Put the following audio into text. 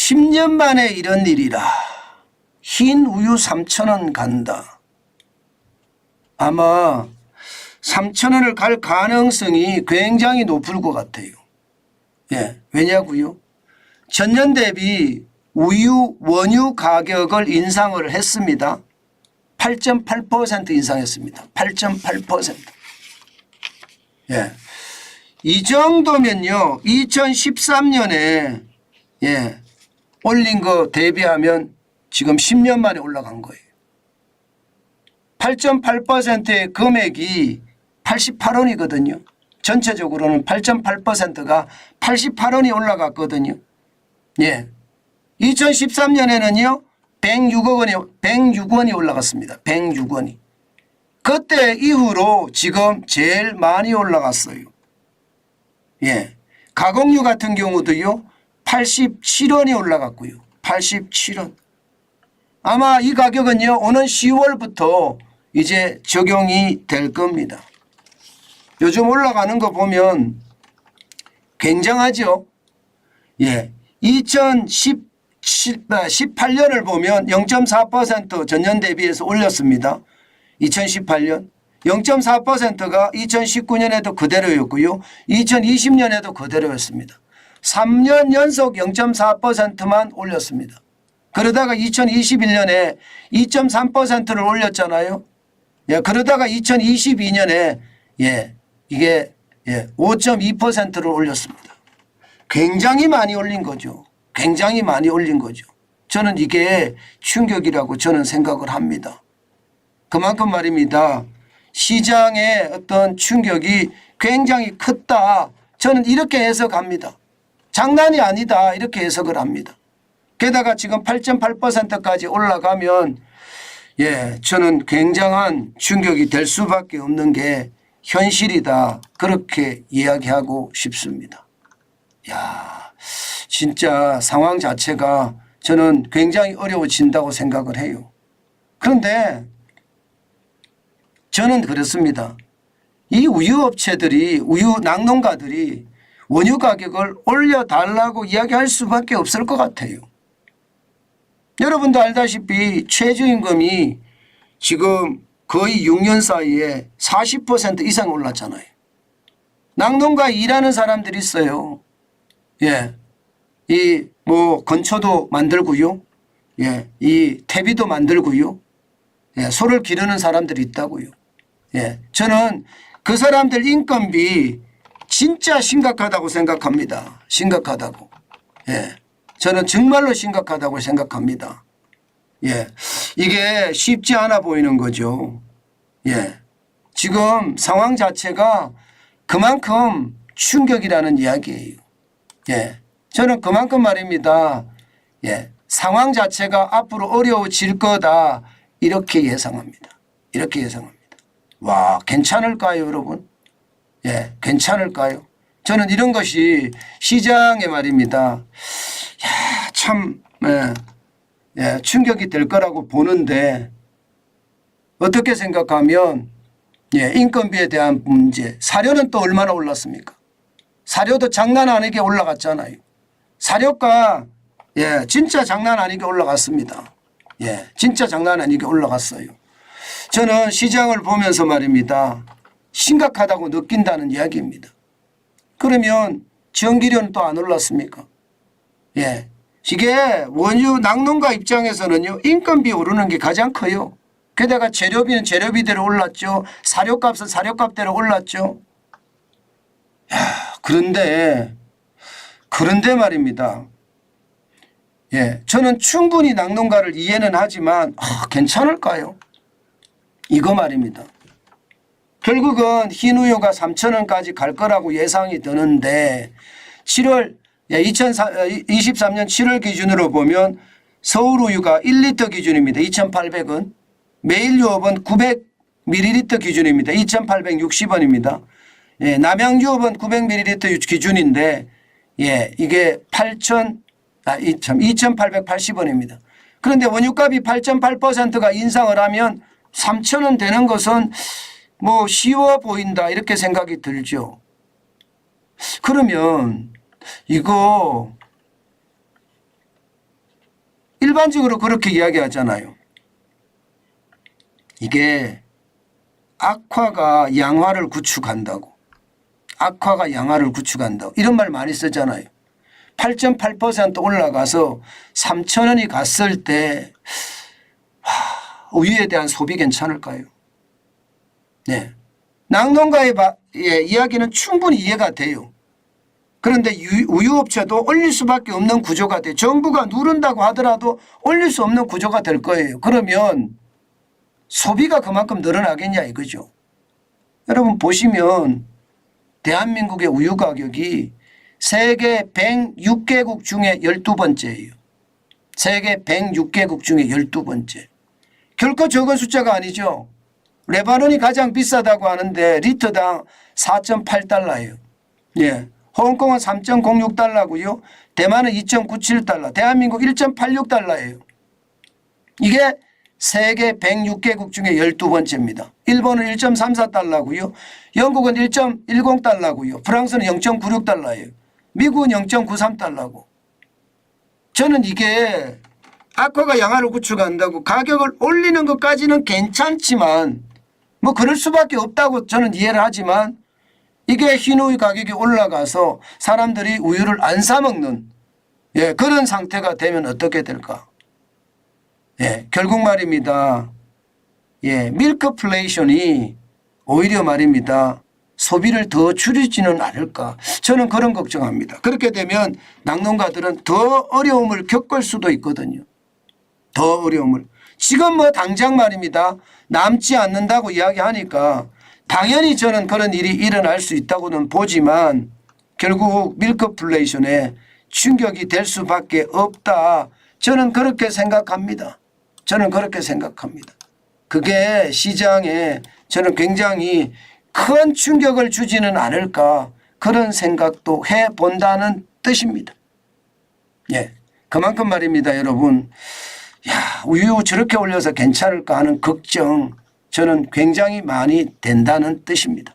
10년 만에 이런 일이라. 흰 우유 3,000원 간다. 아마 3,000원을 갈 가능성이 굉장히 높을 것 같아요. 예, 왜냐고요? 전년 대비 우유 원유 가격을 인상을 했습니다. 8.8% 인상했습니다. 8.8%. 예. 이 정도면요, 2013년에 예, 올린 거 대비하면 지금 10년 만에 올라간 거예요. 8.8%의 금액이 88원이거든요. 전체적으로는 8.8%가 88원이 올라갔거든요. 예. 2013년에는요, 106원이 올라갔습니다. 106원이. 그때 이후로 지금 제일 많이 올라갔어요. 예. 가공유 같은 경우도요, 87원이 올라갔고요. 87원. 아마 이 가격은요, 오는 10월부터 이제 적용이 될 겁니다. 요즘 올라가는 거 보면 굉장하죠. 예. 2018년을 보면 0.4% 전년 대비해서 올렸습니다. 2018년 0.4%가 2019년에도 그대로였고요. 2020년에도 그대로였습니다. 3년 연속 0.4%만 올렸습니다. 그러다가 2021년에 2.3%를 올렸잖아요. 예, 그러다가 2022년에 예, 이게 5.2%를 올렸습니다. 굉장히 많이 올린 거죠. 굉장히 많이 올린 거죠. 저는 이게 충격이라고 저는 생각을 합니다. 그만큼 말입니다. 시장의 어떤 충격이 굉장히 컸다. 저는 이렇게 해석합니다. 장난이 아니다. 이렇게 해석을 합니다. 게다가 지금 8.8%까지 올라가면 예, 저는 굉장한 충격이 될 수밖에 없는 게 현실이다. 그렇게 이야기하고 싶습니다. 야, 진짜 상황 자체가 저는 굉장히 어려워진다고 생각을 해요. 그런데 저는 그렇습니다. 이 우유업체들이, 우유 낙농가들이 원유 가격을 올려달라고 이야기할 수밖에 없을 것 같아요. 여러분도 알다시피 최저임금이 지금 거의 6년 사이에 40% 이상 올랐잖아요. 낙농가 일하는 사람들이 있어요. 예. 이 뭐 건초도 만들고요. 예. 이 퇴비도 만들고요. 예. 소를 기르는 사람들이 있다고요. 예. 저는 그 사람들 인건비 진짜 심각하다고 생각합니다. 심각하다고. 예. 저는 정말로 심각하다고 생각합니다. 예. 이게 쉽지 않아 보이는 거죠. 예. 지금 상황 자체가 그만큼 충격이라는 이야기예요. 예. 저는 그만큼 말입니다. 예. 상황 자체가 앞으로 어려워질 거다. 이렇게 예상합니다. 이렇게 예상합니다. 와, 괜찮을까요, 여러분? 예. 괜찮을까요? 저는 이런 것이 시장에 말입니다. 야, 참, 예, 충격이 될 거라고 보는데 어떻게 생각하면 예, 인건비에 대한 문제, 사료는 또 얼마나 올랐습니까? 사료도 장난 아니게 올라갔잖아요. 사료가 예, 진짜 장난 아니게 올라갔습니다. 예, 진짜 장난 아니게 올라갔어요. 저는 시장을 보면서 말입니다. 심각하다고 느낀다는 이야기입니다. 그러면 전기료는 또 안 올랐습니까? 예. 이게 원유 낙농가 입장에서는요, 인건비 오르는 게 가장 커요. 게다가 재료비는 재료비대로 올랐죠. 사료값은 사료값대로 올랐죠. 야, 그런데 말입니다. 예. 저는 충분히 낙농가를 이해는 하지만, 괜찮을까요? 이거 말입니다. 결국은 흰우유가 3,000원까지 갈 거라고 예상이 드는데 2023년 7월 기준으로 보면 서울우유가 1리터 기준입니다. 2,800원. 매일유업은 900ml 기준입니다. 2,860원입니다. 예, 남양유업은 900ml 기준인데 예, 이게 2,880원입니다. 그런데 원유값이 8.8%가 인상을 하면 3,000원 되는 것은 뭐 쉬워 보인다 이렇게 생각이 들죠. 그러면 이거 일반적으로 그렇게 이야기하잖아요. 이게 악화가 양화를 구축한다고. 악화가 양화를 구축한다고. 이런 말 많이 쓰잖아요. 8.8% 올라가서 3,000원이 갔을 때 우유에 대한 소비 괜찮을까요? 네. 낙농가의 이야기는 충분히 이해가 돼요. 그런데 우유업체도 올릴 수밖에 없는 구조가 돼요. 정부가 누른다고 하더라도 올릴 수 없는 구조가 될 거예요. 그러면 소비가 그만큼 늘어나겠냐 이거죠. 여러분 보시면 대한민국의 우유 가격이 세계 106개국 중에 12번째예요. 세계 106개국 중에 12번째. 결코 적은 숫자가 아니죠. 레바논이 가장 비싸다고 하는데 리터당 4.8달러예요. 예. 홍콩은 3.06달러고요. 대만은 2.97달러, 대한민국 1.86달러예요. 이게 세계 106개국 중에 12번째입니다. 일본은 1.34달러고요. 영국은 1.10달러고요. 프랑스는 0.96달러예요. 미국은 0.93달러고. 저는 이게 악화가 양화를 구축한다고 가격을 올리는 것까지는 괜찮지만 뭐 그럴 수밖에 없다고 저는 이해를 하지만 이게 흰우유 가격이 올라가서 사람들이 우유를 안 사 먹는 그런 상태가 되면 어떻게 될까? 결국 말입니다. 밀크플레이션이 오히려 말입니다. 소비를 더 줄이지는 않을까. 저는 그런 걱정합니다. 그렇게 되면 낙농가들은 더 어려움을 겪을 수도 있거든요. 더 어려움을. 지금 뭐 당장 말입니다. 남지 않는다고 이야기하니까 당연히 저는 그런 일이 일어날 수 있다고는 보지만 결국 밀크플레이션에 충격이 될 수밖에 없다. 저는 그렇게 생각합니다. 저는 그렇게 생각합니다. 그게 시장에 저는 굉장히 큰 충격을 주지는 않을까 그런 생각도 해본다는 뜻입니다. 그만큼 말입니다. 여러분. 우유 저렇게 올려서 괜찮을까 하는 걱정 저는 굉장히 많이 된다는 뜻입니다.